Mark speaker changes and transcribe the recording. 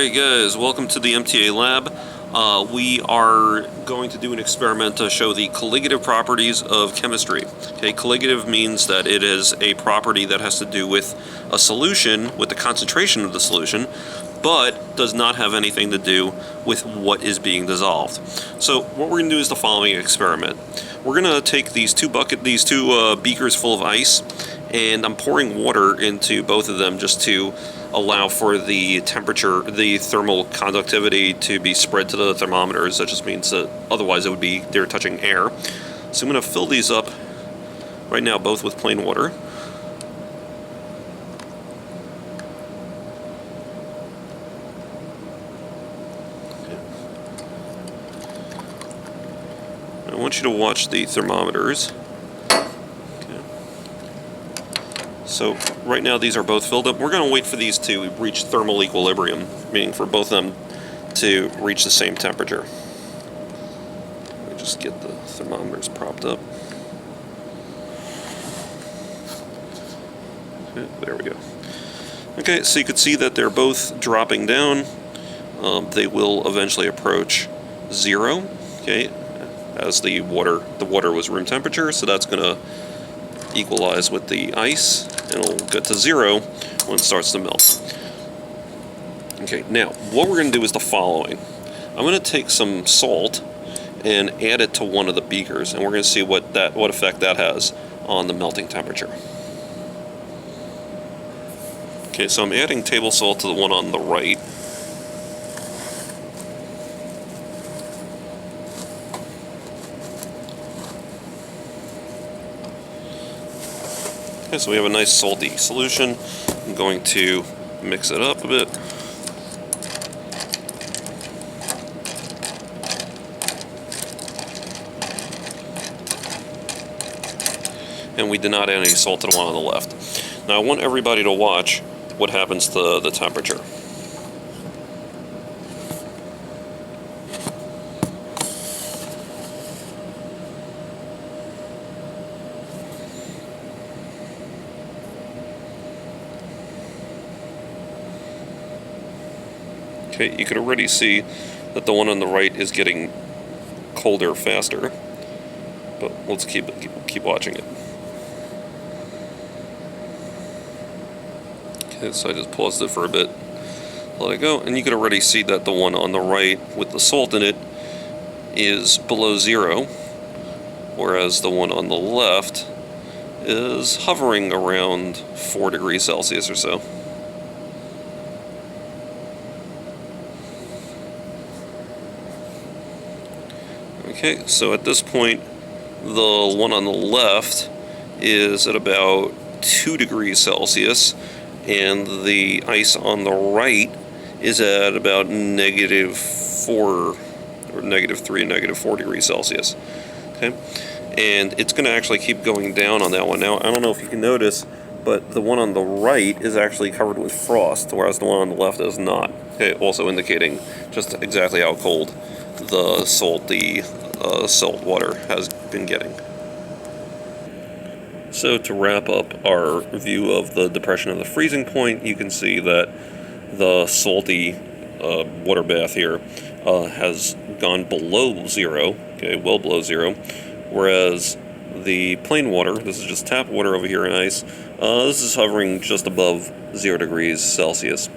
Speaker 1: Alright guys, welcome to the MTA lab. We are going to do an experiment to show the colligative properties of chemistry. Okay, colligative means that it is a property that has to do with a solution, with the concentration of the solution, but does not have anything to do with what is being dissolved. So what we're going to do is the following experiment. We're going to take these two beakers full of ice, and I'm pouring water into both of them just to allow for the temperature, the thermal conductivity to be spread to the thermometers. That just means that otherwise they're touching air. So I'm going to fill these up right now, both with plain water. I want you to watch the thermometers. So right now these are both filled up. We're going to wait for these to reach thermal equilibrium, meaning for both of them to reach the same temperature. Let me just get the thermometers propped up. Okay, there we go. Okay, so you can see that they're both dropping down. They will eventually approach zero, okay, as the water was room temperature, so that's going to equalize with the ice, and it'll get to zero when it starts to melt. Okay, now what we're going to do is the following. I'm going to take some salt and add it to one of the beakers, and we're going to see what effect that has on the melting temperature. Okay, so I'm adding table salt to the one on the right. Okay, so we have a nice salty solution. I'm going to mix it up a bit. And we did not add any salt to the one on the left. Now I want everybody to watch what happens to the temperature. Okay, you can already see that the one on the right is getting colder faster, but let's keep watching it. Okay, so I just paused it for a bit, let it go, and you can already see that the one on the right with the salt in it is below zero, whereas the one on the left is hovering around 4 degrees Celsius or so. Okay, so at this point, the one on the left is at about 2 degrees Celsius, and the ice on the right is at about -4, or -3 and -4 degrees Celsius. Okay, and it's going to actually keep going down on that one. Now, I don't know if you can notice, but the one on the right is actually covered with frost, whereas the one on the left is not. Okay, also indicating just exactly how cold the salt water has been getting. So to wrap up our view of the depression of the freezing point, you can see that the salty water bath here has gone below zero, okay, well below zero, whereas the plain water, this is just tap water over here in ice, this is hovering just above 0 degrees Celsius.